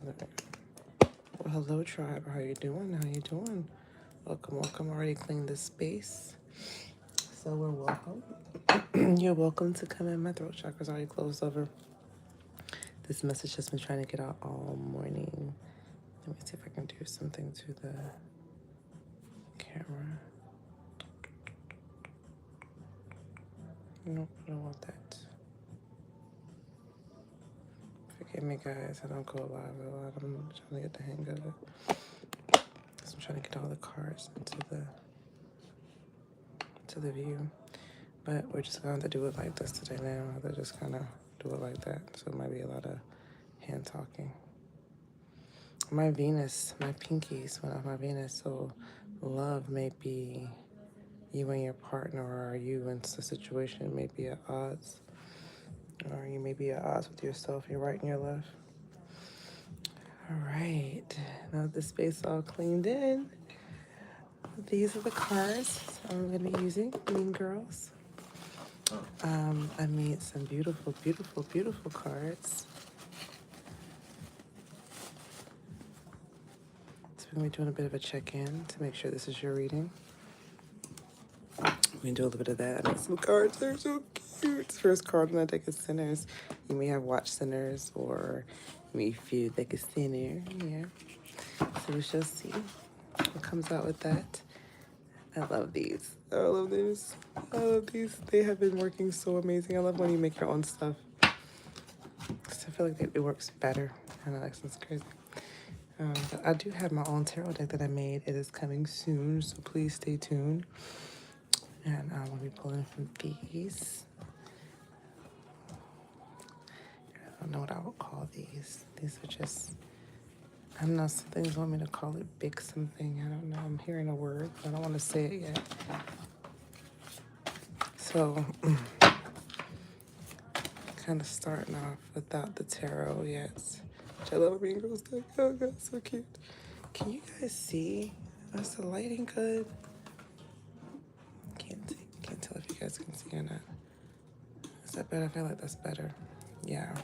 Well, hello, tribe. How you doing? How you doing? Welcome, welcome. Already cleaned this space, so we're welcome. You're welcome to come in. My throat chakra's already closed over. This message has been trying to get out all morning. Let me see if I can do something to the camera. Nope, I don't want that. Forgive me, guys. I don't go live a lot. I'm trying to get the hang of it. So I'm trying to get all the cards into the view. But we're just going to do it like this today now. They're just kind of do it like that. So it might be a lot of hand talking. My Venus, my pinkies went off my Venus. So love may be you and your partner, or you in the situation may be at odds. Or you may be at odds with yourself. You're right and you're left. All right. Now that the space all cleaned in, these are the cards I'm going to be using. Mean Girls. I made some beautiful, beautiful, beautiful cards. So we're going to be doing a bit of a check-in to make sure this is your reading. We can do a little bit of that. I made some cards. They're so cute. This first card on the deck is Sinners. You may have watched Sinners, or you may feel like a sinner. Yeah. So we shall see what comes out with that. I love these. I love these. I love these. They have been working so amazing. I love when you make your own stuff. Because I feel like it works better. I know that sounds crazy. But I do have my own tarot deck that I made. It is coming soon, so please stay tuned. And we'll be pulling from these. I don't know what I would call these. These are just, I don't know, some things want me to call it big something. I don't know. I'm hearing a word, but I don't want to say it yet. So, kind of starting off without the tarot yet. Which I love a Mean Girls deck. Oh God, so cute. Can you guys see? Is the lighting good? Can't tell if you guys can see or not. Is that better? I feel like that's better. Yeah.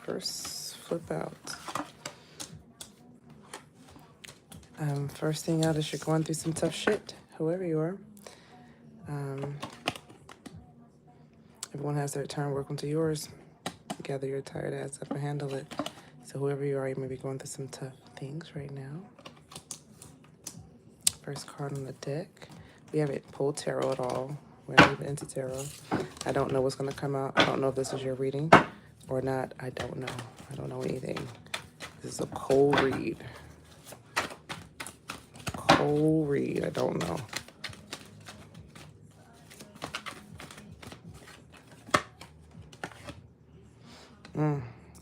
First flip out. First thing out is you're going through some tough shit, whoever you are. Everyone has their turn. Welcome to yours. Gather your tired ass up and handle it. So whoever you are, you may be going through some tough things right now. First card on the deck. We haven't pulled tarot at all. We're not even into tarot. I don't know what's going to come out. I don't know if this is your reading or not. I don't know. I don't know anything. This is a cold read. Cold read. I don't know.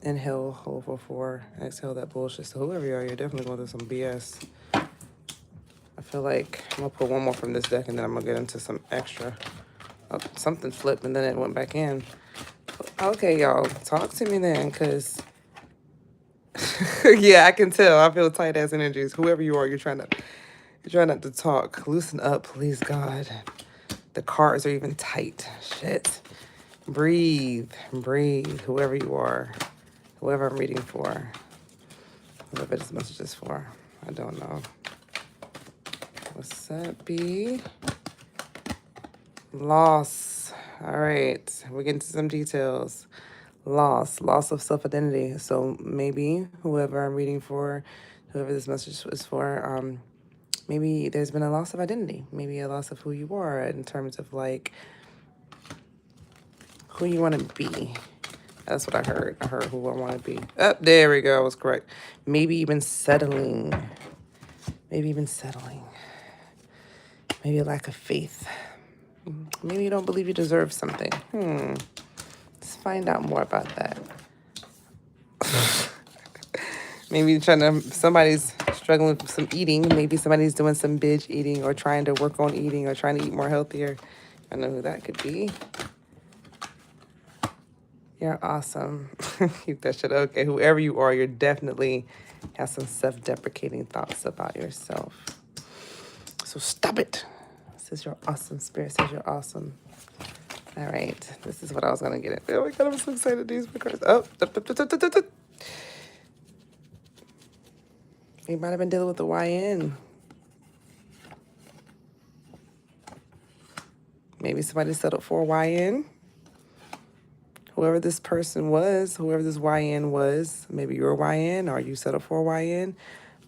Inhale, hold for 4. Exhale that bullshit. So whoever you are, you're definitely going through some BS. I feel like I'm going to pull one more from this deck, and then I'm going to get into some extra. Oh, something flipped, and then it went back in. Okay, y'all. Talk to me then, because... yeah, I can tell. I feel tight-ass energies. Whoever you are, you're trying not to talk. Loosen up, please, God. The cards are even tight. Shit. Breathe. Breathe. Whoever you are. Whoever I'm reading for. Whoever this message is for. I don't know. What's that be? Loss. All right. We're getting to some details. Loss of self-identity. So maybe whoever I'm reading for, whoever this message is for, maybe there's been a loss of identity. Maybe a loss of who you are in terms of like who you want to be. That's what I heard. I heard who I want to be. Oh, there we go. I was correct. Maybe even settling. Maybe a lack of faith. Maybe you don't believe you deserve something. Let's find out more about that. Maybe somebody's struggling with some eating. Maybe somebody's doing some binge eating or trying to work on eating or trying to eat more healthier. I know who that could be. You're awesome. Keep that shit okay. Whoever you are, you're definitely have some self-deprecating thoughts about yourself. So stop it. says you're awesome. Spirit says you're awesome. All right. This is what I was going to get at. Oh my God, I'm so excited to use my cards. Oh. You might have been dealing with the YN. Maybe somebody settled for a YN. Whoever this person was, whoever this YN was, maybe you're a YN or you settled for a YN,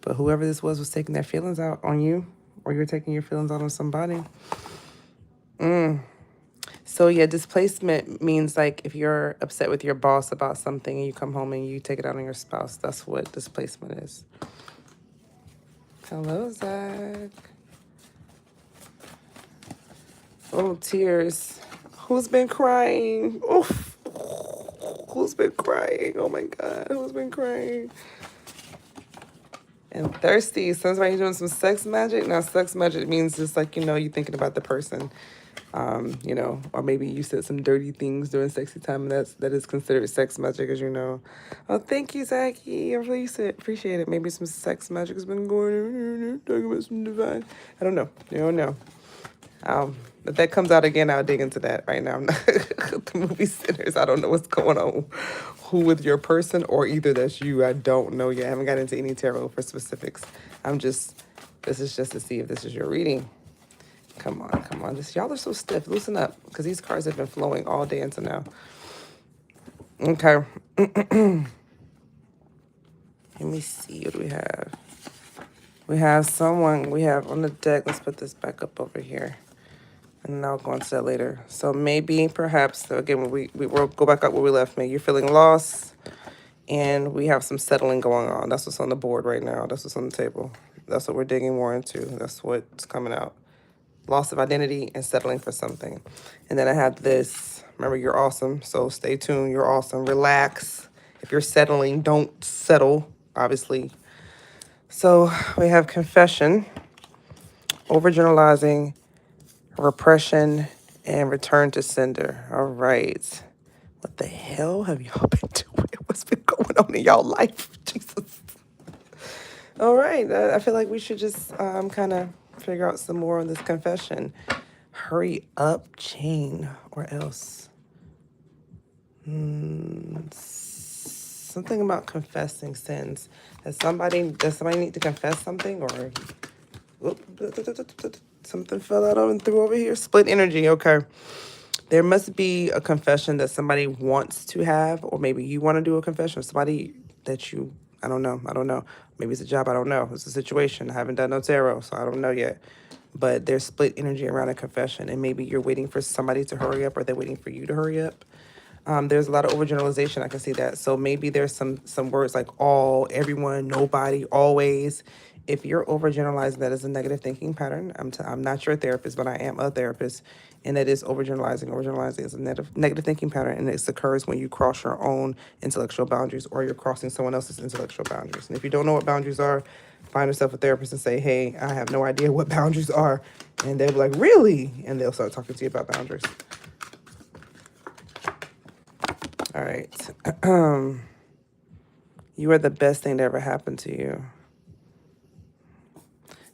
but whoever this was taking their feelings out on you, or you're taking your feelings out on somebody. So yeah, displacement means like if you're upset with your boss about something and you come home and you take it out on your spouse, that's what displacement is. Hello, Zach. Oh, tears. Who's been crying? Oof. Who's been crying? Oh my God, who's been crying? And thirsty. Somebody doing some sex magic. Now, sex magic means just like, you know, you thinking about the person. You know, or maybe you said some dirty things during sexy time, and that is considered sex magic, as you know. Oh, thank you, Zachy. I really appreciate it. Maybe some sex magic has been going on, talking about some divine. I don't know. You don't know. If that comes out again, I'll dig into that right now. The movie Sinners, I don't know what's going on. Who with your person, or either that's you. I don't know yet. I haven't got into any tarot for specifics. This is just to see if this is your reading. Come on. Y'all are so stiff. Loosen up, because these cards have been flowing all day until now. Okay. Let me see. What do we have? We have on the deck. Let's put this back up over here. And I'll go into that later. So maybe, perhaps, so again, we'll go back up where we left. Maybe you're feeling lost, and we have some settling going on. That's what's on the board right now. That's what's on the table. That's what we're digging more into. That's what's coming out. Loss of identity and settling for something. And then I have this. Remember, you're awesome. So stay tuned. You're awesome. Relax. If you're settling, don't settle, obviously. So we have confession, overgeneralizing, repression, and return to sender. All right. What the hell have y'all been doing? What's been going on in y'all life? Jesus. All right. I feel like we should just kind of figure out some more on this confession. Hurry up, chain, or else. Something about confessing sins. Does somebody need to confess something, or something fell out and threw over here? Split energy. Okay. There must be a confession that somebody wants to have, or maybe you want to do a confession. Somebody that you, I don't know. Maybe it's a job. I don't know. It's a situation. I haven't done no tarot, so I don't know yet. But there's split energy around a confession, and maybe you're waiting for somebody to hurry up, or they're waiting for you to hurry up. There's a lot of overgeneralization. I can see that. So maybe there's some words like all, everyone, nobody, always. If you're overgeneralizing, that is a negative thinking pattern. I'm not your therapist, but I am a therapist, and that is overgeneralizing. Overgeneralizing is a negative thinking pattern, and it occurs when you cross your own intellectual boundaries, or you're crossing someone else's intellectual boundaries. And if you don't know what boundaries are, find yourself a therapist and say, hey, I have no idea what boundaries are. And they'll be like, really? And they'll start talking to you about boundaries. All right. You are the best thing that ever happened to you.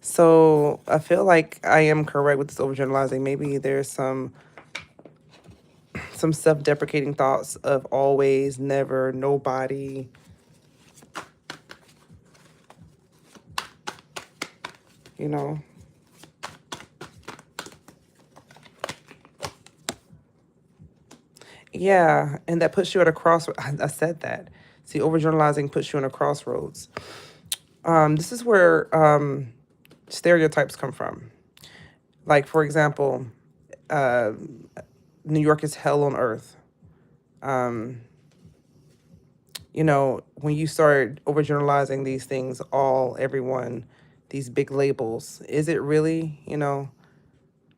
So I feel like I am correct with this overgeneralizing. Maybe there's some self-deprecating thoughts of always, never, nobody. You know? Yeah, and that puts you at a crossroads. I said that. See, overgeneralizing puts you in a crossroads. This is where stereotypes come from. Like, for example, New York is hell on earth. You know, when you start overgeneralizing these things, all, everyone, these big labels, is it really, you know,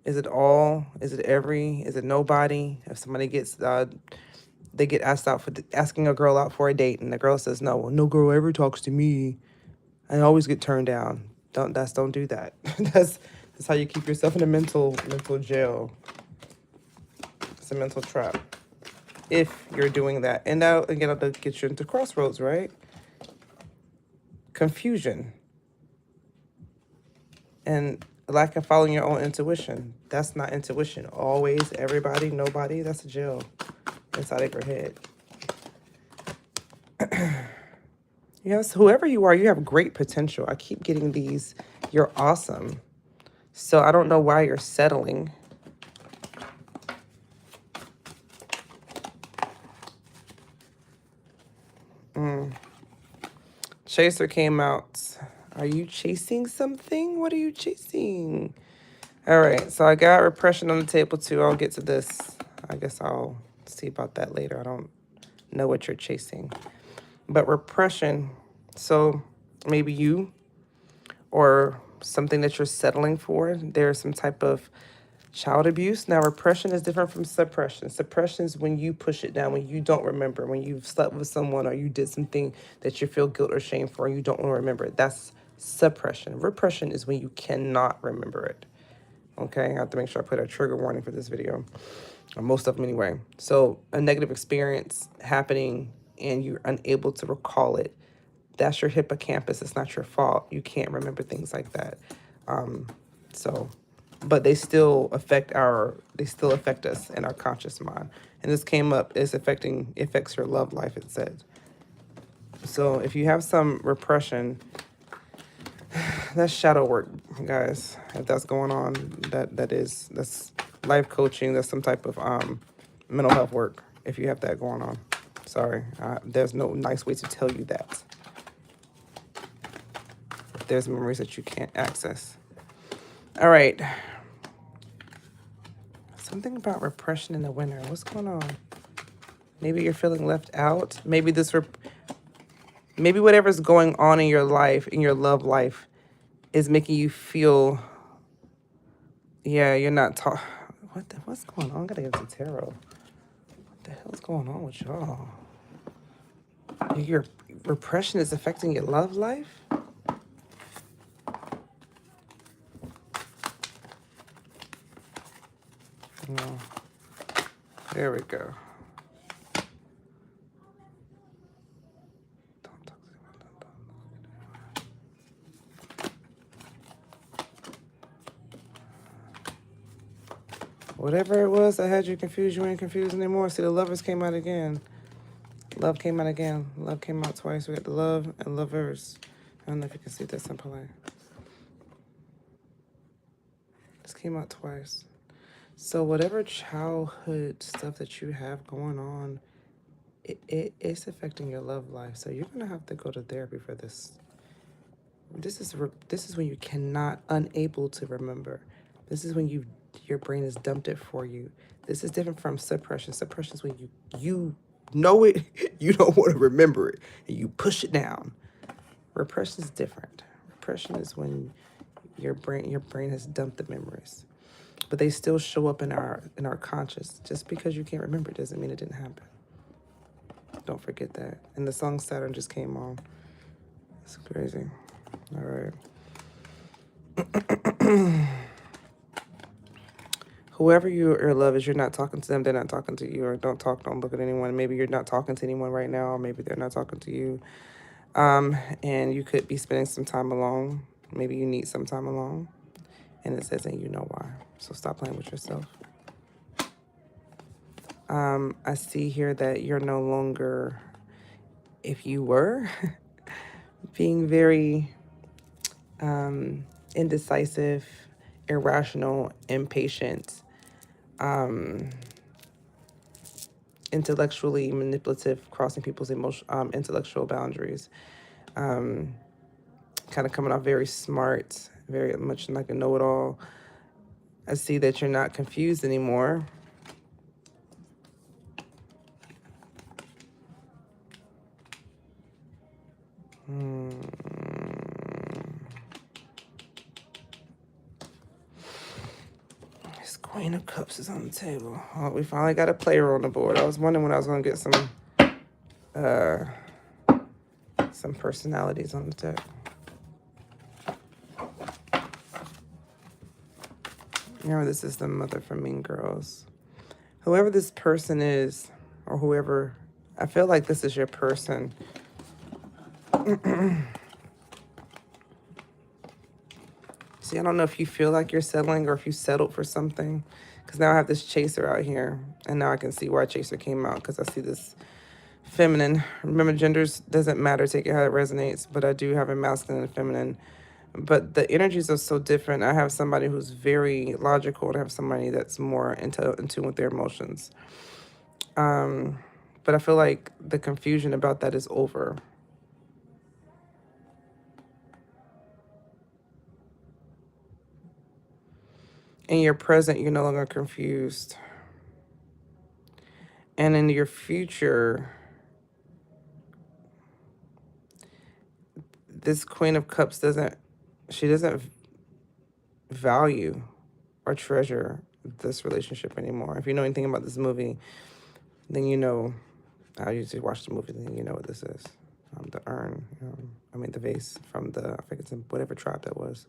is it all? Is it every? Is it nobody? If somebody gets, they get asked out for asking a girl out for a date, and the girl says no. Well, no girl ever talks to me. I always get turned down. Don't do that. That's how you keep yourself in a mental jail. It's a mental trap if you're doing that. And now again, it'll get you into crossroads, right? Confusion. And lack of following your own intuition. That's not intuition. Always, everybody, nobody. That's a jail inside of your head. Yes, whoever you are, you have great potential. I keep getting these. You're awesome. So I don't know why you're settling. Chaser came out. Are you chasing something? What are you chasing? All right, so I got repression on the table too. I'll get to this. I guess I'll see about that later. I don't know what you're chasing. But repression, so maybe you or something that you're settling for. There's some type of child abuse. Now, repression is different from suppression. Suppression is when you push it down, when you don't remember, when you've slept with someone or you did something that you feel guilt or shame for and you don't want to remember it. That's suppression. Repression is when you cannot remember it. Okay, I have to make sure I put a trigger warning for this video, or most of them anyway. So a negative experience happening and you're unable to recall it. That's your hippocampus. It's not your fault. You can't remember things like that. But they still affect us in our conscious mind. And this came up, affects your love life, it says. So if you have some repression, that's shadow work, guys. If that's going on, that's life coaching. That's some type of mental health work. If you have that going on, sorry, there's no nice way to tell you that. If there's memories that you can't access. All right. Something about repression in the winter. What's going on? Maybe you're feeling left out. Maybe maybe whatever's going on in your life, in your love life, is making you feel, yeah, you're not what's going on? I gotta get to tarot. What the hell's going on with y'all? Your repression is affecting your love life? No. There we go. Whatever it was that had you confused, you ain't confused anymore. See, the lovers came out again. Love came out again. Love came out twice. We got the love and lovers. I don't know if you can see this in play. This came out twice. So whatever childhood stuff that you have going on, it's affecting your love life. So you're gonna have to go to therapy for this. This is when you unable to remember. This is when your brain has dumped it for you. This is different from suppression. Suppression is when you know it, you don't want to remember it, and you push it down. Repression is different. Repression is when your brain has dumped the memories, but they still show up in our conscious. Just because you can't remember it doesn't mean it didn't happen. Don't forget that. And the song Saturn just came on. It's crazy. All right. Whoever your love is, you're not talking to them, they're not talking to you, or don't look at anyone. Maybe you're not talking to anyone right now, or maybe they're not talking to you. And you could be spending some time alone. Maybe you need some time alone. And it says, and you know why. So stop playing with yourself. I see here that you're no longer, if you were, being very indecisive, irrational, impatient, intellectually manipulative, crossing people's intellectual boundaries, kind of coming off very smart, very much like a know-it-all. I see that you're not confused anymore. This Queen of Cups is on the table. Oh, we finally got a player on the board. I was wondering when I was going to get some personalities on the deck. Remember, this is the mother from Mean Girls. Whoever this person is, or whoever, I feel like this is your person. See, I don't know if you feel like you're settling or if you settled for something. Because now I have this chaser out here. And now I can see why chaser came out. Because I see this feminine. Remember, genders doesn't matter. Take it how it resonates. But I do have a masculine and feminine. But the energies are so different. I have somebody who's very logical. And I have somebody that's more in tune with their emotions. But I feel like the confusion about that is over. In your present, you're no longer confused. And in your future, this Queen of Cups doesn't value or treasure this relationship anymore. If you know anything about this movie, then you know, I usually watch the movie, then you know what this is. The urn, the vase from I think it's in whatever tribe that was.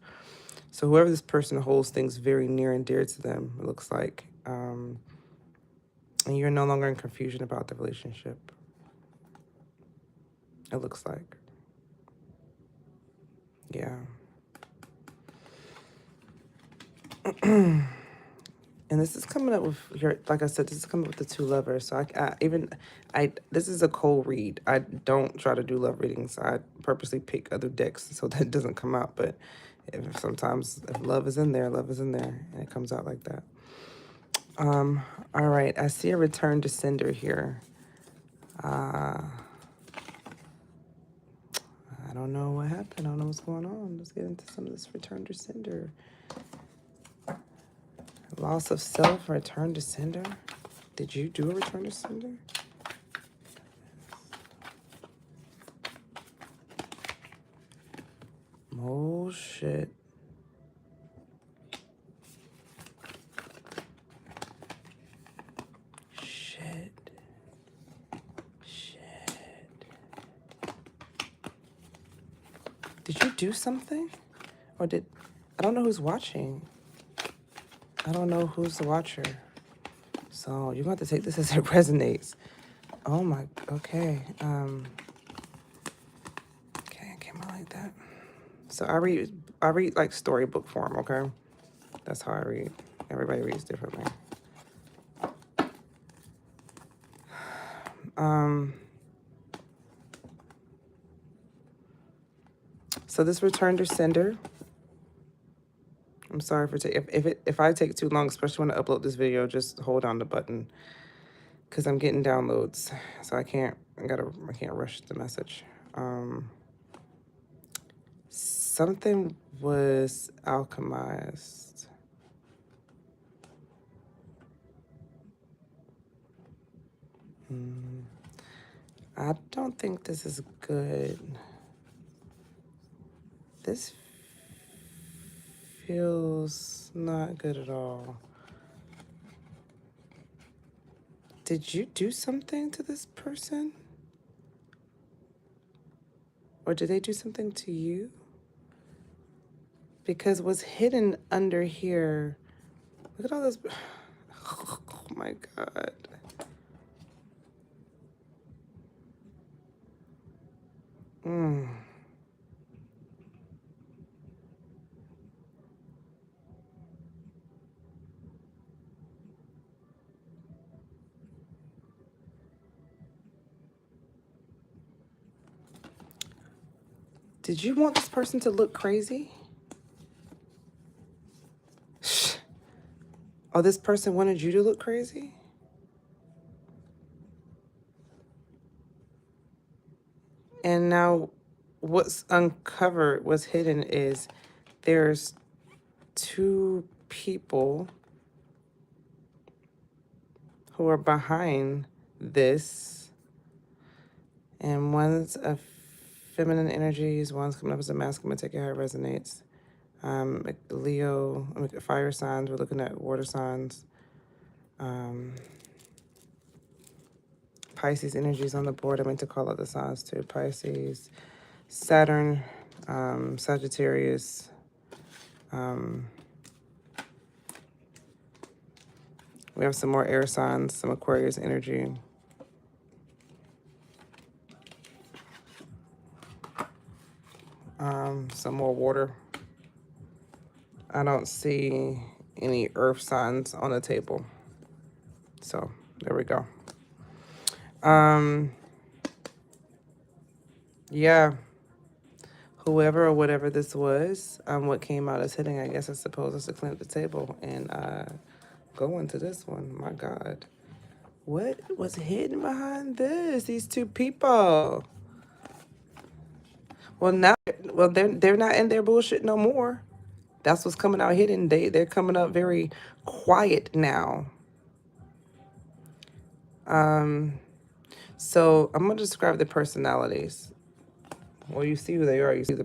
So whoever this person holds things very near and dear to them, it looks like. And you're no longer in confusion about the relationship. It looks like. Yeah. And this is coming up with like I said, this is coming up with the two lovers. So this is a cold read. I don't try to do love readings. I purposely pick other decks so that it doesn't come out. But sometimes if love is in there, and it comes out like that. All right, I see a return to sender here. I don't know what happened. I don't know what's going on. Let's get into some of this return to sender. Loss of self, return to sender. Did you do a return to sender? Oh, shit. Shit. Did you do something? Or I don't know who's watching. I don't know who's the watcher. So you're going to have to take this as it resonates. Oh my, okay. Okay, it came out like that. So I read like storybook form, okay? That's how I read. Everybody reads differently. So this return to sender. I'm sorry for if I take too long, especially when I upload this video, just hold on the button because I'm getting downloads, so I can't rush the message. Something was alchemized. I don't think this is good. This feels not good at all. Did you do something to this person? Or did they do something to you? Because what's hidden under here, look at all this. Oh my God. Did you want this person to look crazy? Or this person wanted you to look crazy? And now what's uncovered, what's hidden is there's two people who are behind this. And one's a feminine energies, one's coming up as a masculine. Take it how it resonates. Leo, fire signs. We're looking at water signs. Pisces energies on the board. I meant to call out the signs too. Pisces, Saturn, Sagittarius. We have some more air signs, some Aquarius energy. Some more water. I don't see any earth signs on the table. So there we go. Yeah. Whoever or whatever this was, what came out as hitting, I guess I suppose, is to clean up the table and go into this one. My God. What was hidden behind this? These two people. Well, now, they're not in their bullshit no more. That's what's coming out hidden. They're coming up very quiet now. So I'm gonna describe the personalities. Well, you see who they are. You see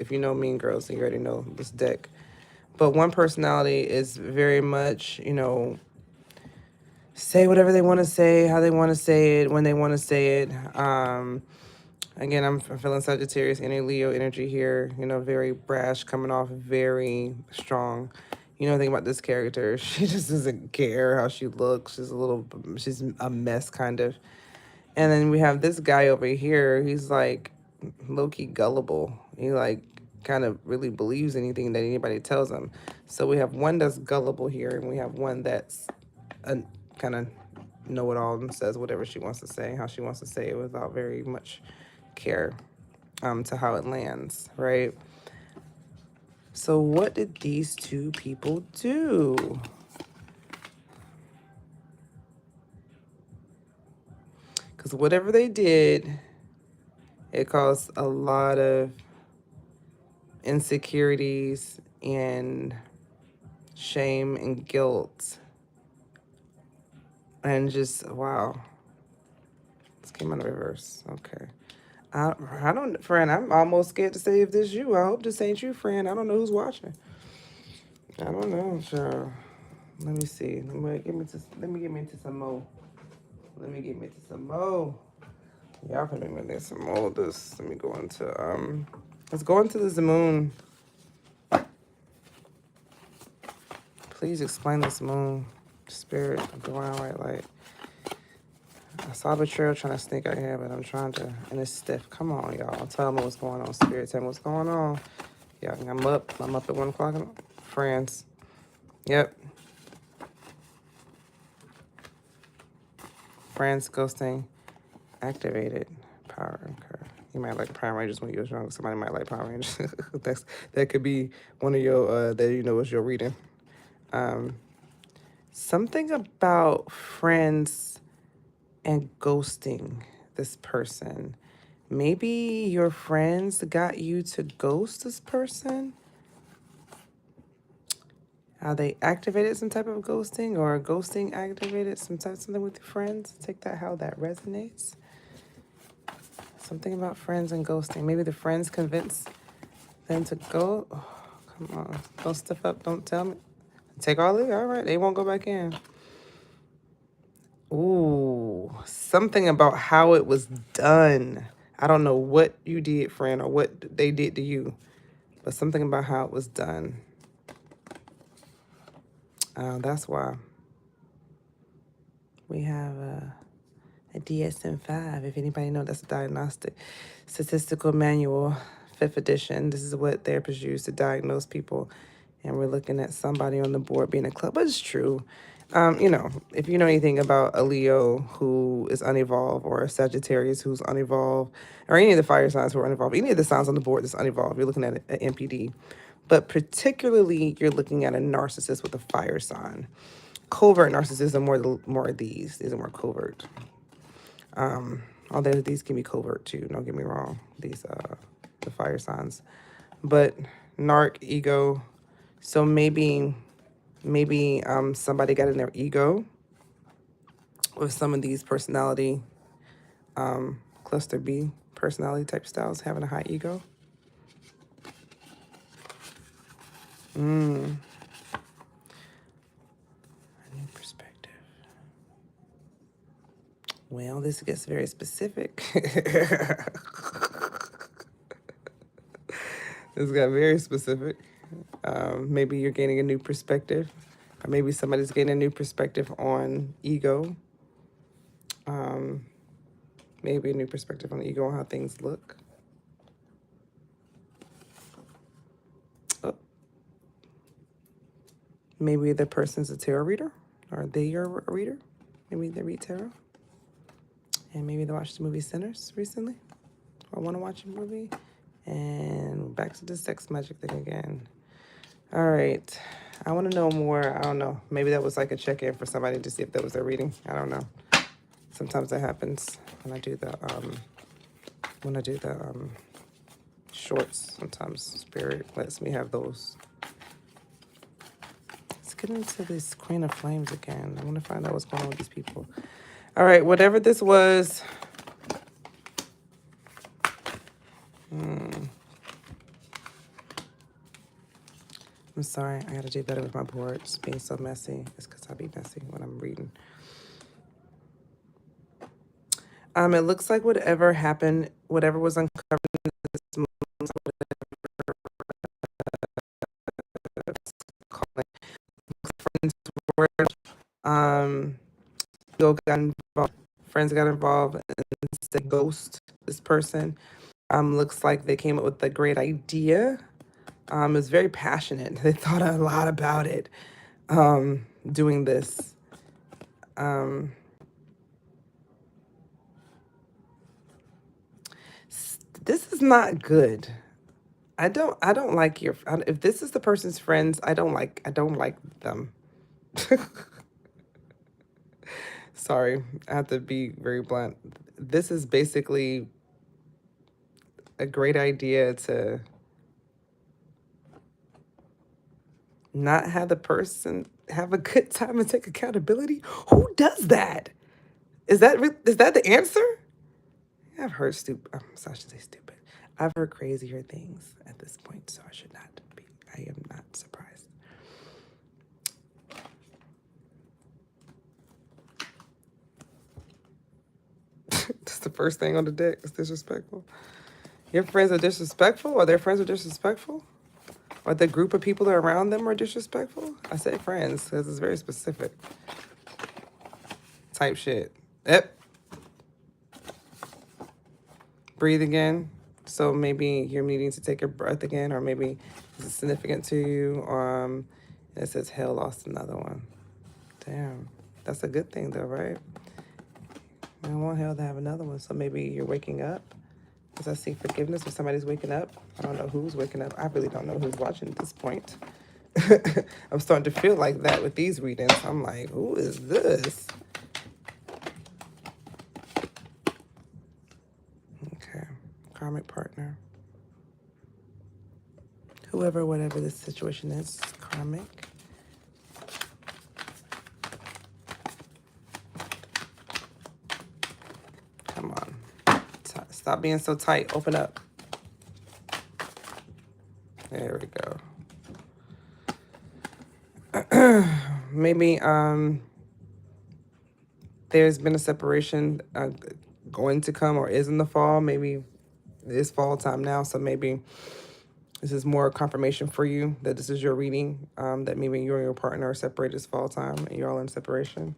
if you know Mean Girls, then you already know this deck. But one personality is very much, say whatever they want to say, how they want to say it, when they want to say it. Again, I'm feeling Sagittarius, any Leo energy here. Very brash, coming off very strong. Think about this character. She just doesn't care how she looks. She's a mess, kind of. And then we have this guy over here. He's like low-key gullible. He like kind of really believes anything that anybody tells him. So we have one that's gullible here, and we have one that's a kind of know-it-all and says whatever she wants to say, how she wants to say it without very much care to how it lands, right? So what did these two people do? Because whatever they did, it caused a lot of insecurities and shame and guilt. And just, wow. This came out of reverse. Okay. I don't, friend, I'm almost scared to say if this you. I hope this ain't you, friend. I don't know who's watching. I don't know, sure. Let me see. Let me get me into some more. Let me get me into some more. Y'all can make me into some more of this. Let me go into let's go into this moon. Please explain this moon. Spirit, divine white light. I saw betrayal trying to sneak out here, but I'm trying to, and it's stiff. Come on, y'all. Tell me what's going on. Spirit, tell me what's going on. Yeah, I'm up at 1 o'clock. Friends. Yep. Friends ghosting activated. Power occur. You might like Power Rangers when you was young. Somebody might like Power Rangers. That could be one of your that is your reading. Something about friends and ghosting this person. Maybe your friends got you to ghost this person. How they activated some type of ghosting, or ghosting activated something with your friends. Take that how that resonates. Something about friends and ghosting. Maybe the friends convinced them to go. Oh, come on. Don't stuff up. Don't tell me. Take all it. All right. They won't go back in. Ooh. Something about how it was done. I don't know what you did, friend, or what they did to you, but something about how it was done. That's why. We have a DSM-5. If anybody knows, that's a diagnostic statistical manual, 5th edition. This is what therapists use to diagnose people. And we're looking at somebody on the board being a club. But it's true. If you know anything about a Leo who is unevolved, or a Sagittarius who's unevolved, or any of the fire signs who are unevolved, any of the signs on the board that's unevolved, you're looking at an MPD. But particularly, you're looking at a narcissist with a fire sign. Covert narcissism, more of these. These are more covert. Although these can be covert too, don't get me wrong. These the fire signs. But narc, ego. So maybe somebody got in their ego with some of these personality, cluster B personality type styles, having a high ego. A new perspective. Well, this gets very specific. This got very specific. Maybe you're gaining a new perspective, or maybe somebody's gaining a new perspective on ego. Maybe a new perspective on ego and how things look. Oh. Maybe the person's a tarot reader, or they are a reader. Maybe they read tarot. And maybe they watched the movie Sinners recently, or want to watch a movie. And back to the sex magic thing again. All right. I want to know more. I don't know. Maybe that was like a check-in for somebody to see if that was their reading. I don't know. Sometimes that happens when I do the shorts. Sometimes Spirit lets me have those. Let's get into this Queen of Flames again. I want to find out what's going on with these people. All right, whatever this was. I'm sorry, I gotta do better with my boards. Being so messy. It's because I be messy when I'm reading. It looks like whatever happened, whatever was uncovered in this moment, friends were, got involved, friends got involved, and said ghost this person. Looks like they came up with a great idea. It was very passionate. They thought a lot about it, doing this. This is not good. I don't like if this is the person's friends, I don't like them. Sorry, I have to be very blunt. This is basically a great idea to not have the person have a good time and take accountability. Who does that? Is that the answer? I've heard stupid. So I should say stupid. I've heard crazier things at this point, so I should not be. I am not surprised. That's the first thing on the deck. It's disrespectful. Your friends are disrespectful, or their friends are disrespectful, or the group of people that are around them are disrespectful. I say friends because it's very specific. Type shit. Yep. Breathe again. So maybe you're needing to take your breath again, or maybe it's significant to you. And it says hell lost another one. Damn. That's a good thing though, right? I don't want hell to have another one. So maybe you're waking up. As I see forgiveness, or somebody's waking up. I don't know who's waking up. I really don't know who's watching at this point. I'm starting to feel like that with these readings. I'm like, who is this? Okay. Karmic partner. Whoever, whatever this situation is, karmic. Come on. Stop being so tight. Open up. There we go. Maybe there's been a separation going to come, or is in the fall. Maybe it's fall time now, so maybe this is more confirmation for you that this is your reading, that maybe you and your partner are separated this fall time and you're all in separation.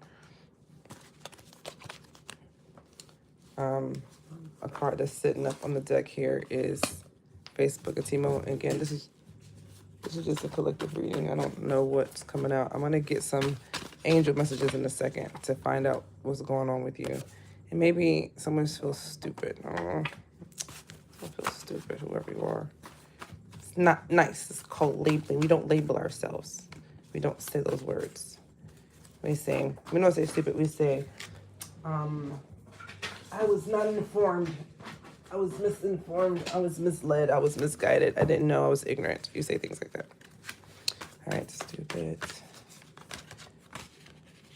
A card that's sitting up on the deck here is Facebook and Timo. Again, this is just a collective reading. I don't know what's coming out. I'm going to get some angel messages in a second to find out what's going on with you. And maybe someone feels stupid. I don't know. Someone feels stupid, whoever you are. It's not nice. It's called labeling. We don't label ourselves. We don't say those words. We don't say stupid. We say, I was not informed. I was misinformed. I was misled. I was misguided. I didn't know. I was ignorant. You say things like that. All right, stupid.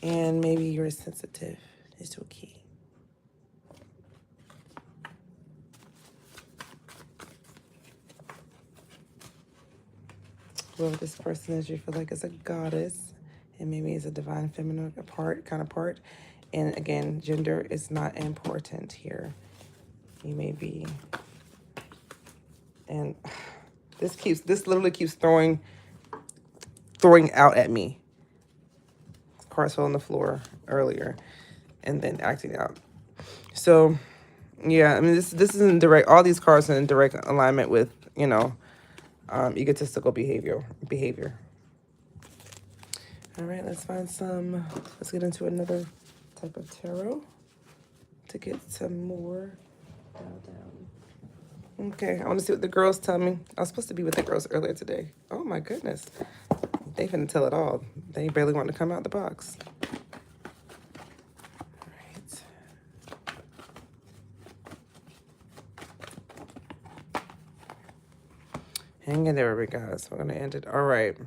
And maybe you're sensitive is your key. Whoever this person is, you feel like is a goddess, and maybe is a divine feminine kind of part. And again, gender is not important here. You may be, and this literally keeps throwing out at me. Cards fell on the floor earlier, and then acting out. So, yeah, I mean, this is in direct. All these cards are in direct alignment with, egotistical behavior. All right, let's find some. Let's get into another type of tarot to get some more down. Okay, I want to see what the girls tell me. I was supposed to be with the girls earlier today. Oh my goodness. They finna tell it all. They barely want to come out the box. All right. Hang in there, guys. We're gonna end it. All right.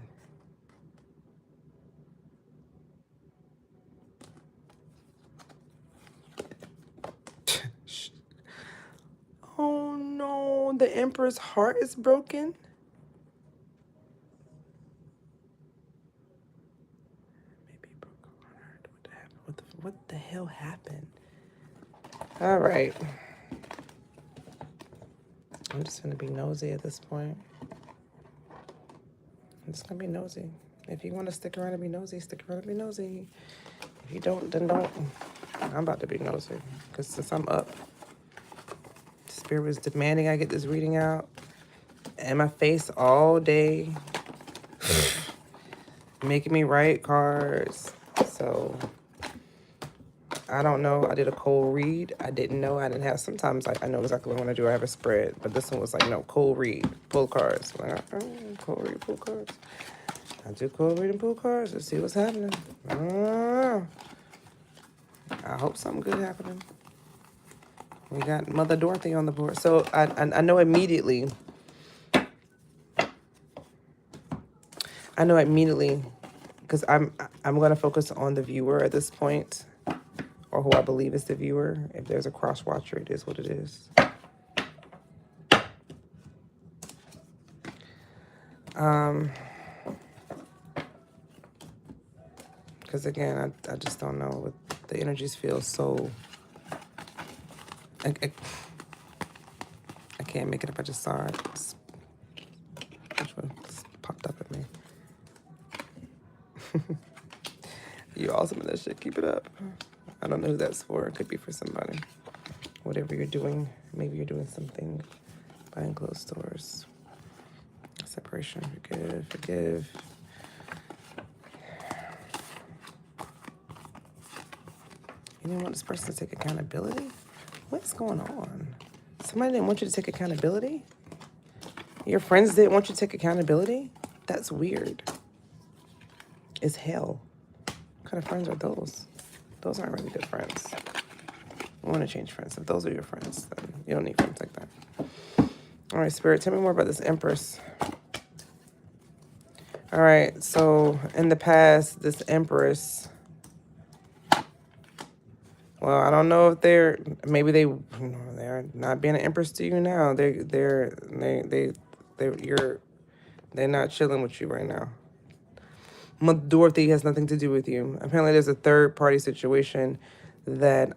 Oh no, the Emperor's heart is broken. Maybe he broke her heart. What happened? What the hell happened? All right. I'm just gonna be nosy at this point. I'm just gonna be nosy. If you want to stick around and be nosy, stick around and be nosy. If you don't, then don't. I'm about to be nosy because since I'm up, Spirit was demanding I get this reading out, and my face all day, making me write cards. So I don't know. I did a cold read. I didn't know. I didn't have. Sometimes I know exactly what I want to do. I have a spread, but this one was like, no, cold read, pull cards. I'm like, oh, cold read, pull cards. I do cold read and pull cards. Let's see what's happening. I hope something good happening. We got Mother Dorothy on the board. So I know immediately. I know immediately because I'm going to focus on the viewer at this point, or who I believe is the viewer. If there's a cross watcher, it is what it is. Because again, I just don't know what the energies feel so. I can't make it up. I just saw it. Just popped up at me. You awesome in that shit. Keep it up. I don't know who that's for. It could be for somebody. Whatever you're doing, maybe you're doing something behind closed doors. Separation, forgive. You didn't want this person to take accountability? What's going on? Somebody didn't want you to take accountability? Your friends didn't want you to take accountability? That's weird. It's hell. What kind of friends are those? Those aren't really good friends. I want to change friends. If those are your friends, then you don't need friends like that. All right, Spirit, tell me more about this Empress. All right, so in the past, this Empress, well, I don't know if they're not being an Empress to you now. They're not chilling with you right now. Mother Dorothy has nothing to do with you. Apparently, there's a third-party situation that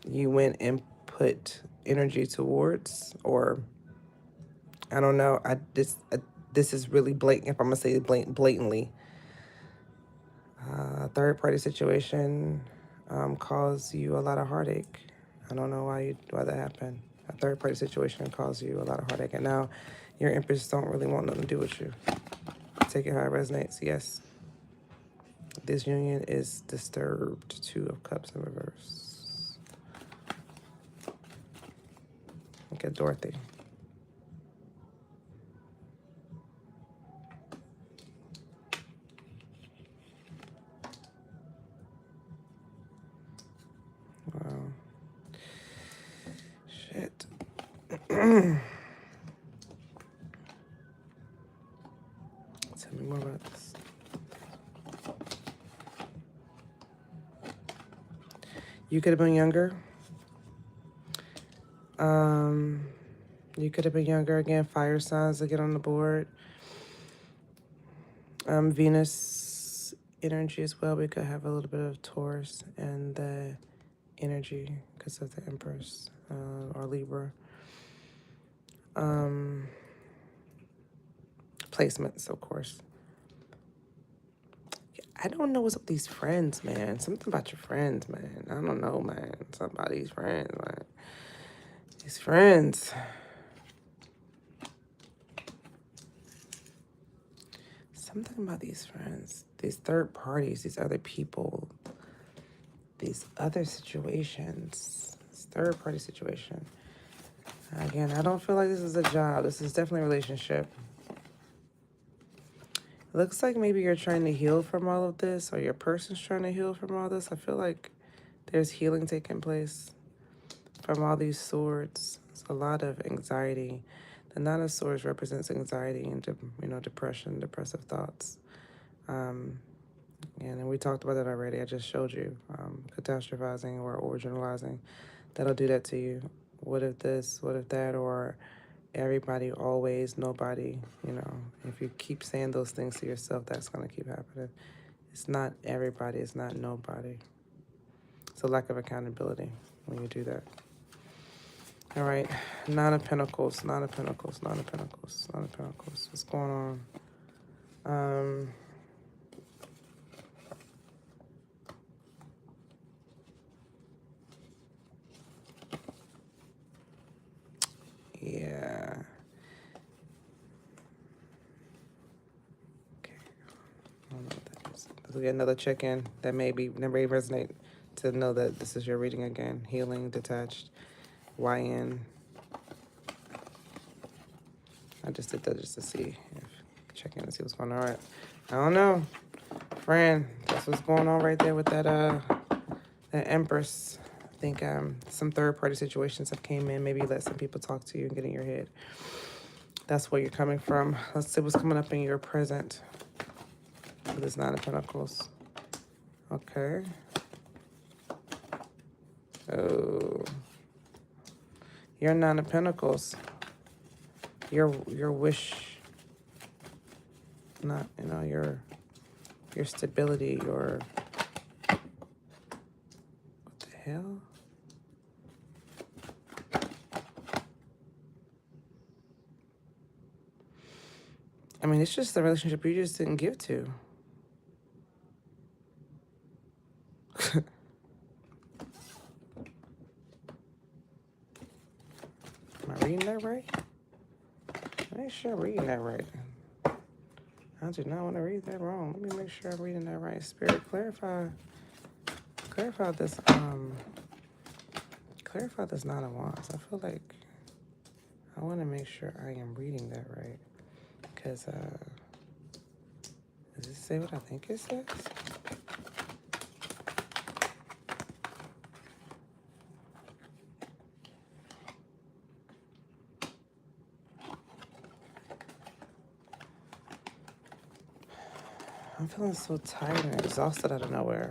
you went and put energy towards, or I don't know. This is really blatant. If I'm gonna say it blatantly, third-party situation caused you a lot of heartache. I don't know why that happened. A third-party situation caused you a lot of heartache, and now your Empress don't really want nothing to do with you. Take it how it resonates. Yes. This union is disturbed. 2 of Cups in reverse. Look at Dorothy. Wow. Shit. Tell me more about this. You could have been younger. You could have been younger. Again, fire signs to get on the board. Venus energy as well. We could have a little bit of Taurus and the energy because of the Empress or Libra. Placements, of course. I don't know what's up with these friends, man. Something about your friends, man. I don't know, man. Something about these friends, man. These friends. Something about these friends, these third parties, these other people, these other situations, this third party situation. Again, I don't feel like this is a job. This is definitely a relationship. It looks like maybe you're trying to heal from all of this, or your person's trying to heal from all this. I feel like there's healing taking place from all these swords. It's a lot of anxiety. The Nine of Swords represents anxiety and, depression, depressive thoughts. And we talked about that already. I just showed you catastrophizing or originalizing. That'll do that to you. What if this? What if that? Or everybody, always, nobody. If you keep saying those things to yourself, that's going to keep happening. It's not everybody. It's not nobody. It's a lack of accountability when you do that. All right. Nine of Pentacles. Nine of Pentacles. Nine of Pentacles. Nine of Pentacles. What's going on? Yeah. Okay. I don't know what that is. We'll get another check-in that may resonate to know that this is your reading again. Healing, detached, YN. I just did that just to see check in and see what's going on. All right. I don't know. Friend, that's what's going on right there with that Empress. I think some third-party situations have came in. Maybe let some people talk to you and get in your head. That's where you're coming from. Let's see what's coming up in your present with this Nine of Pentacles. Okay. Oh. Your Nine of Pentacles. Your wish, not, your stability, your, what the hell? I mean, it's just the relationship you just didn't give to. Am I reading that right? Make sure I'm reading that right. I do not want to read that wrong. Let me make sure I'm reading that right. Spirit, clarify this, clarify this Nine of Wands. I feel like I want to make sure I am reading that right. Because, does it say what I think it says? I'm feeling so tired and exhausted out of nowhere.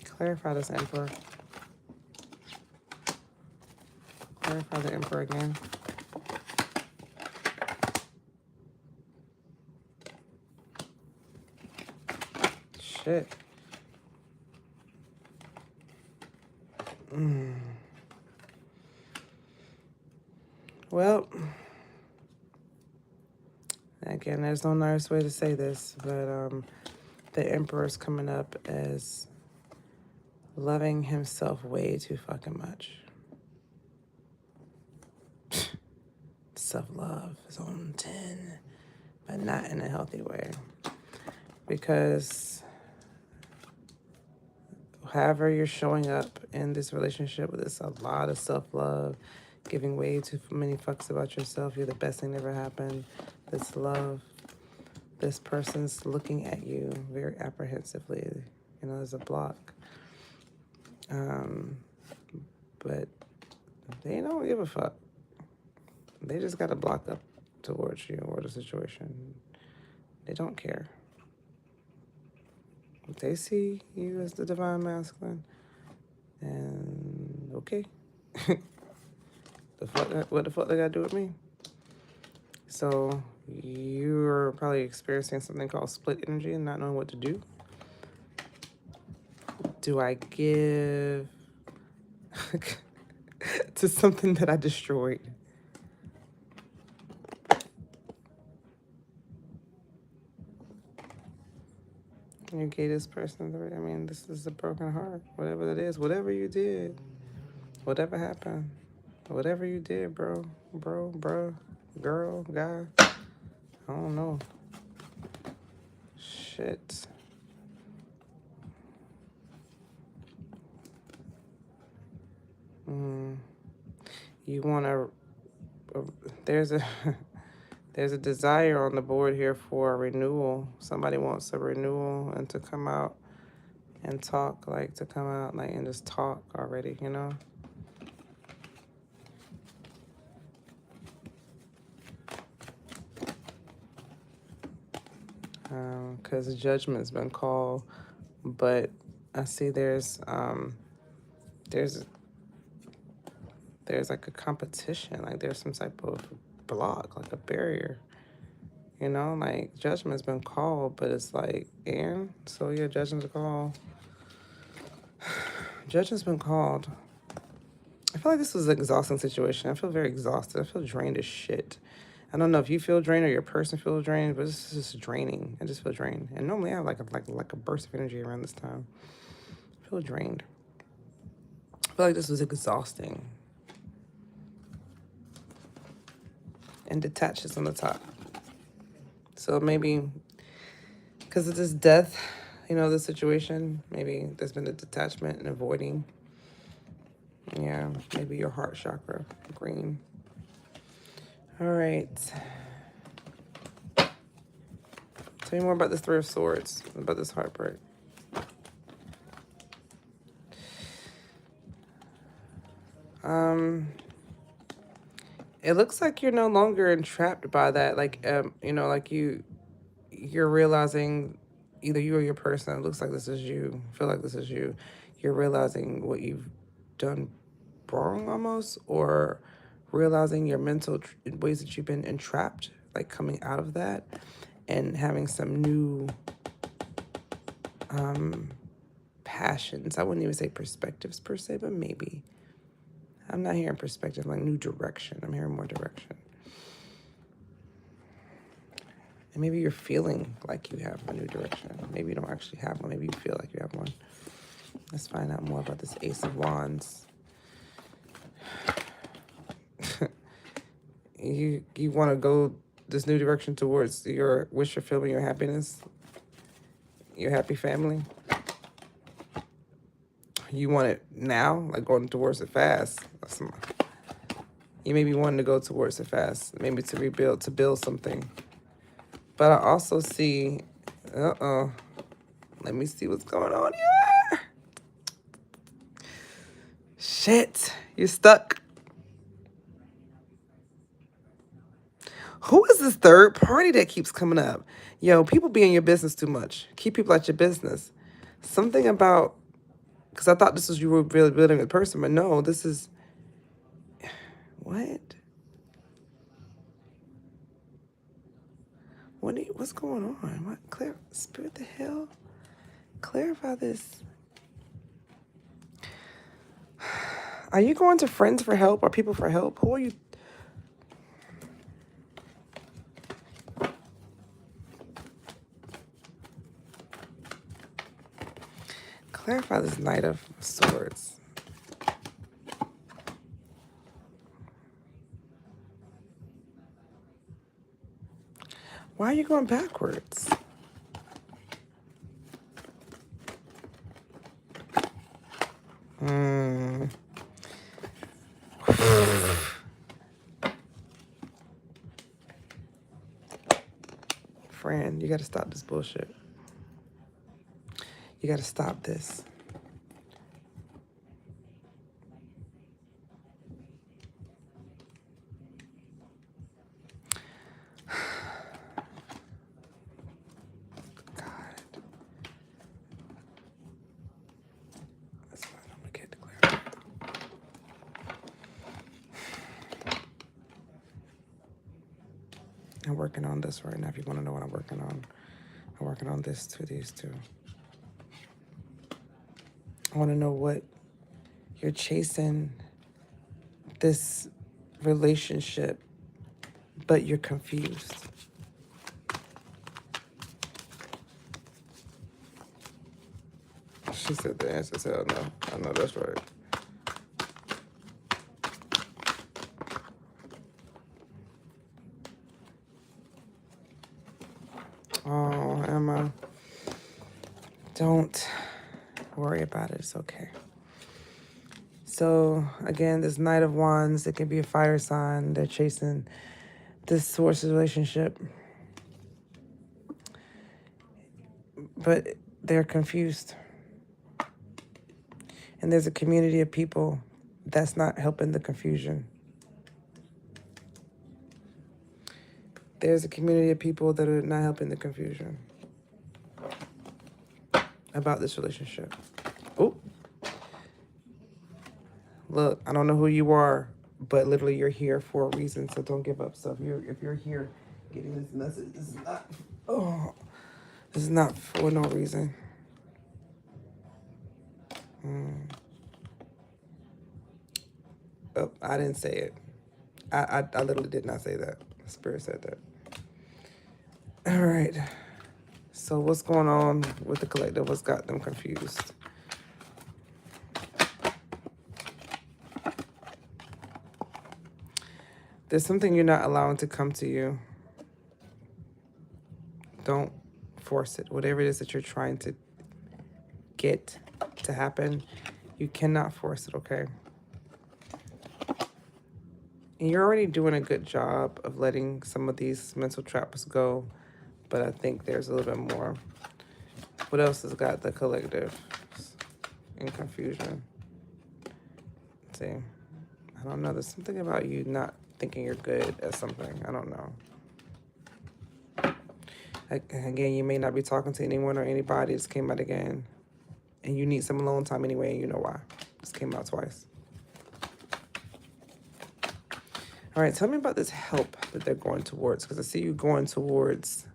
Clarify this Emperor. Clarify the Emperor again. Shit. Well, again, there's no nice way to say this, but the Emperor's coming up as loving himself way too fucking much. Self-love is on 10, but not in a healthy way. Because however you're showing up in this relationship with this, a lot of self-love, giving way too many fucks about yourself. You're the best thing that ever happened. This love, this person's looking at you very apprehensively. There's a block. But they don't give a fuck. They just got a block up towards you or the situation. They don't care. They see you as the divine masculine, and okay. What the fuck they gotta do with me? So you're probably experiencing something called split energy and not knowing what to do. Do I give to something that I destroyed? You gave this person, I mean, this is a broken heart. Whatever it is, whatever you did, whatever happened, whatever you did, bro, girl, guy, I don't know. Shit. You want to, there's a, there's a desire on the board here for a renewal. Somebody wants a renewal and to come out and talk, like to come out like and just talk already, you know? Because judgment's been called, but I see there's like a competition, like there's some type of block, like a barrier, you know, like judgment's been called, but it's like, and so yeah, judgment's called. Judgment's been called. I feel like this was an exhausting situation. I feel very exhausted. I feel drained as shit. I don't know if you feel drained or your person feels drained, but this is just draining. I just feel drained. And normally I have like a burst of energy around this time. I feel drained. I feel like this was exhausting. And detaches on the top. So maybe because of this death, you know, this situation, maybe there's been a detachment and avoiding. Yeah, maybe your heart chakra, green. All right. Tell me more about this Three of Swords, about this heartbreak. It looks like you're no longer entrapped by that. Like, you know, like you're realizing either you or your person, it looks like this is you, feel like this is you. You're realizing what you've done wrong almost, or realizing your mental ways that you've been entrapped, like coming out of that and having some new passions. I wouldn't even say perspectives per se, but maybe. I'm not hearing perspective, like new direction. I'm hearing more direction. And maybe you're feeling like you have a new direction. Maybe you don't actually have one. Maybe you feel like you have one. Let's find out more about this Ace of Wands. You want to go this new direction towards your wish fulfillment, your happiness, your happy family. You want it now, like going towards it fast. You may be wanting to go towards it fast, maybe to rebuild, to build something. But I also see, let me see what's going on here. Shit, you're stuck. Who is this third party that keeps coming up? Yo, people be in your business too much. Keep people at your business. Something about, because I thought this was you were really building a person, but no, this is, what? What's going on? What, Spirit the hell? Clarify this. Are you going to friends for help or people for help? Who are you? Clarify this Knight of Swords. Why are you going backwards? Friend, you got to stop this bullshit. You got to stop this. I'm working on this right now. If you want to know what I'm working on this to these two. I want to know what you're chasing this relationship, but you're confused. She said the answer is hell no. I know that's right. Oh, Emma. Don't worry about it. It's okay. So, again, this Knight of Wands, it can be a fire sign. They're chasing this source relationship. But they're confused. And there's a community of people that's not helping the confusion. There's a community of people that are not helping the confusion about this relationship. Oh, look, I don't know who you are, but literally you're here for a reason, so don't give up. So if you're here getting this message, this is not for no reason. Oh, I didn't say it. I literally did not say that. Spirit said that. All right. So what's going on with the collective? What's got them confused? There's something you're not allowing to come to you. Don't force it. Whatever it is that you're trying to get to happen, you cannot force it, okay? And you're already doing a good job of letting some of these mental traps go, but I think there's a little bit more. What else has got the collective in confusion? Let's see. I don't know. There's something about you not thinking you're good at something. I don't know. Again, you may not be talking to anyone or anybody. This came out again. And you need some alone time anyway, and you know why. This came out twice. All right, tell me about this help that they're going towards, because I see you going towards,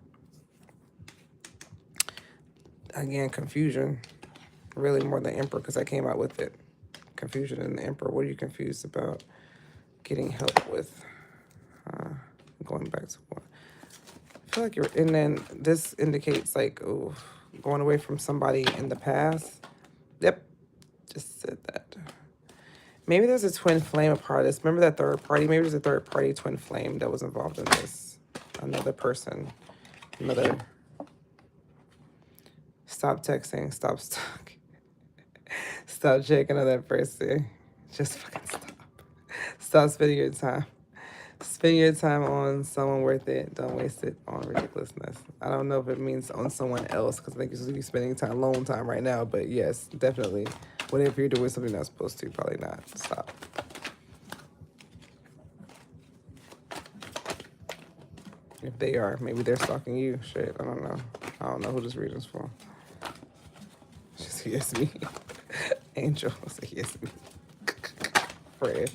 again, confusion. Really more than Emperor, because I came out with it. Confusion and the Emperor. What are you confused about getting help with? Going back to one. I feel like you're, and then this indicates like, oh, going away from somebody in the past. Yep, just said that. Maybe there's a twin flame a part of this. Remember that third party? Maybe there's a third party twin flame that was involved in this. Another person. Another. Stop texting. Stop stalking. Stop checking on that person. Just fucking stop. Stop spending your time. Spend your time on someone worth it. Don't waste it on ridiculousness. I don't know if it means on someone else, because I think you're spending time, alone time right now. But yes, definitely. Whatever you're doing something not supposed to, probably not. Stop. If they are, maybe they're stalking you. Shit, I don't know. I don't know who this reading's for. Just yes me. Angel, say yes me. Fred.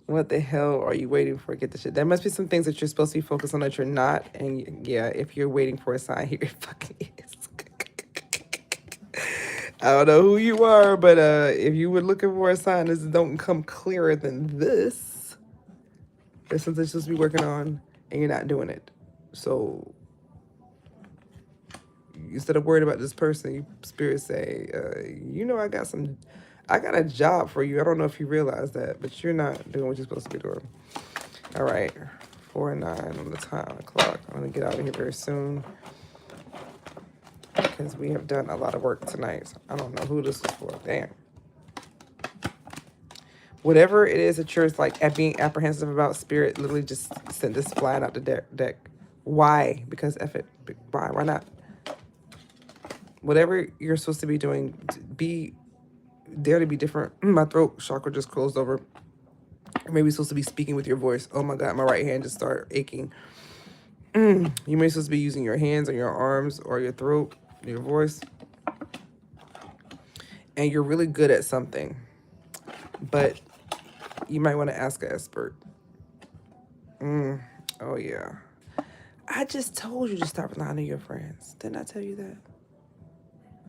What the hell are you waiting for? Get the shit. There must be some things that you're supposed to be focused on that you're not. And yeah, if you're waiting for a sign, here it fucking is. I don't know who you are, but if you were looking for a sign, this don't come clearer than this. There's something you're supposed to be working on, and you're not doing it. So instead of worried about this person, you spirit say, you know, I got a job for you. I don't know if you realize that, but you're not doing what you're supposed to be doing. All right, 4 and 9 on the time clock. I'm gonna get out of here very soon because we have done a lot of work tonight. So I don't know who this is for. Damn. Whatever it is that you're like at being apprehensive about, spirit literally just sent this flying out the deck. Why? Because F it. Why? Why not? Whatever you're supposed to be doing, be dare to be different. My throat chakra just closed over. Or maybe you're supposed to be speaking with your voice. Oh my God, my right hand just started aching. You may be supposed to be using your hands or your arms or your throat, your voice. And you're really good at something. But you might want to ask an expert. Oh yeah. I just told you to stop relying on your friends. Didn't I tell you that?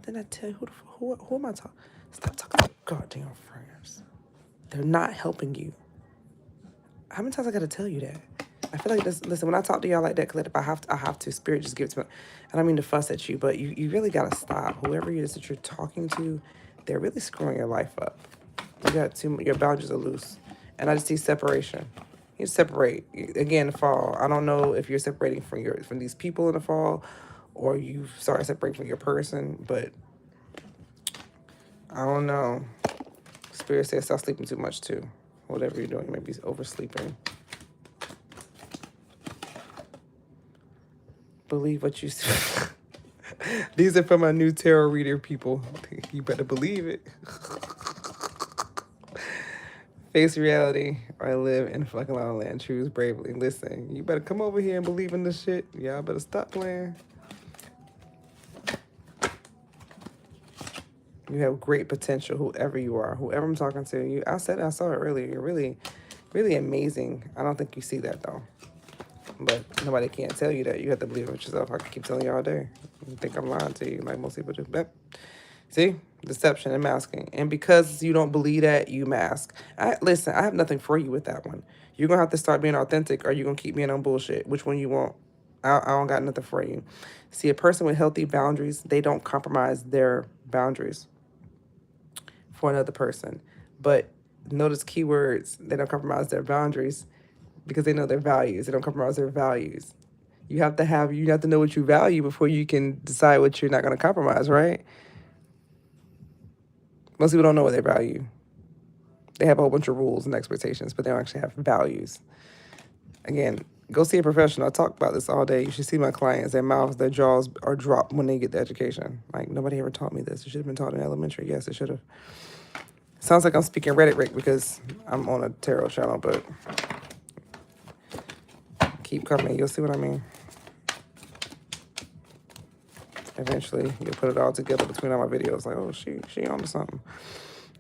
Didn't I tell you who am I talking? Stop talking to goddamn friends. They're not helping you. How many times I gotta tell you that? I feel like this. Listen, when I talk to y'all like that, Collective, I have to. Spirit just give it to me. I don't mean to fuss at you, but you really gotta stop. Whoever it is that you're talking to, they're really screwing your life up. You got your boundaries are loose, and I just see separation. You separate again. The fall. I don't know if you're separating from these people in the fall, or you start separating from your person, but I don't know. Spirit says stop sleeping too much too. Whatever you're doing, you may be oversleeping. Believe what you see. These are from my new tarot reader people. You better believe it. Face reality or live in fucking La La Land. Choose bravely. Listen, you better come over here and believe in this shit. Y'all better stop playing. You have great potential, whoever you are, whoever I'm talking to. You, I saw it earlier. You're really, really amazing. I don't think you see that though. But nobody can't tell you that. You have to believe it yourself. I can keep telling you all day. You think I'm lying to you like most people do. But see? Deception and masking. And because you don't believe that, you mask. Listen, I have nothing for you with that one. You're going to have to start being authentic or you're going to keep being on bullshit. Which one you want? I don't got nothing for you. See, a person with healthy boundaries, they don't compromise their boundaries for another person. But notice keywords, they don't compromise their boundaries because they know their values. They don't compromise their values. You have to know what you value before you can decide what you're not going to compromise, right? Most people don't know what they value. They have a whole bunch of rules and expectations, but they don't actually have values. Again, go see a professional. I talk about this all day. You should see my clients. Their mouths, their jaws are dropped when they get the education. Like, nobody ever taught me this. It should have been taught in elementary. Yes, it should have. Sounds like I'm speaking rhetoric because I'm on a tarot channel, but keep coming. You'll see what I mean. Eventually, you'll put it all together between all my videos. Like, oh, she on to something.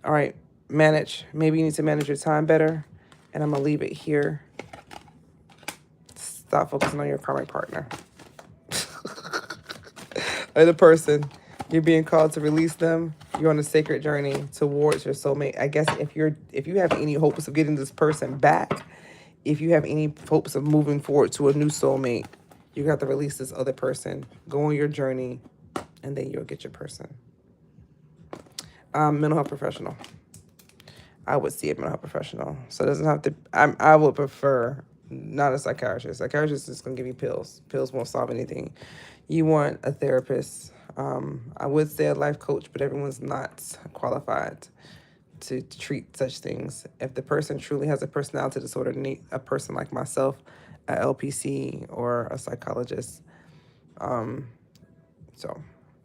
All right, manage. Maybe you need to manage your time better. And I'm going to leave it here. Stop focusing on your karmic partner. Other person, you're being called to release them. You're on a sacred journey towards your soulmate. I guess if you have any hopes of getting this person back, if you have any hopes of moving forward to a new soulmate, you got to release this other person. Go on your journey, and then you'll get your person. Mental health professional. I would see a mental health professional. So it doesn't have to... I would prefer not a psychiatrist. Psychiatrist is going to give you pills. Pills won't solve anything. You want a therapist. I would say a life coach, but everyone's not qualified to treat such things. If the person truly has a personality disorder, need a person like myself, a LPC or a psychologist.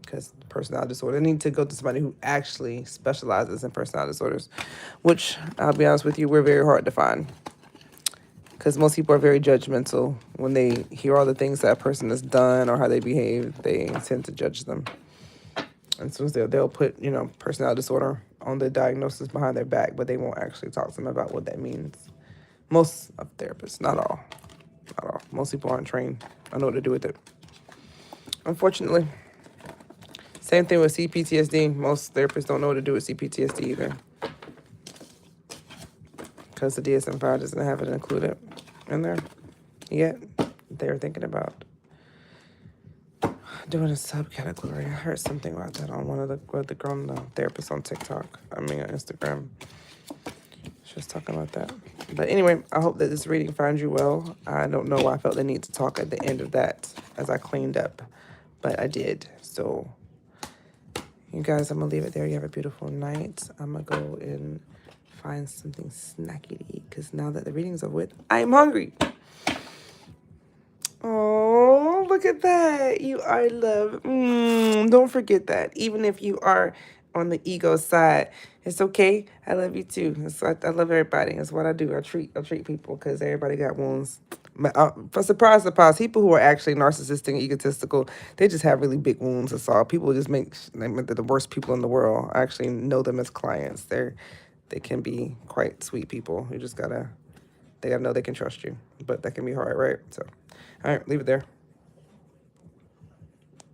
Because personality disorder, they need to go to somebody who actually specializes in personality disorders, which I'll be honest with you, we're very hard to find. Because most people are very judgmental. When they hear all the things that a person has done or how they behave, they tend to judge them. And so they'll put, personality disorder on the diagnosis behind their back, but they won't actually talk to them about what that means. Most of therapists, not all. Not all. Most people aren't trained. I know what to do with it. Unfortunately. Same thing with CPTSD. Most therapists don't know what to do with CPTSD either. Because the DSM-5 doesn't have it included in there yet. They're thinking about doing a subcategory. I heard something about that on one of the grown therapists on TikTok. On Instagram. She was talking about that. But anyway, I hope that this reading finds you well. I don't know why I felt the need to talk at the end of that as I cleaned up. But I did. So, you guys, I'm going to leave it there. You have a beautiful night. I'm going to go and find something snacky to eat. Because now that the reading's over with, I'm hungry. Oh, look at that. You are loved. Don't forget that. Even if you are on the ego side, it's okay. I love you too. I love everybody. That's what I do. I treat people because everybody got wounds. For surprise, people who are actually narcissistic and egotistical, they just have really big wounds. That's all. People just they're the worst people in the world. I actually know them as clients. They can be quite sweet people. They gotta know they can trust you. But that can be hard, right? So, all right, leave it there.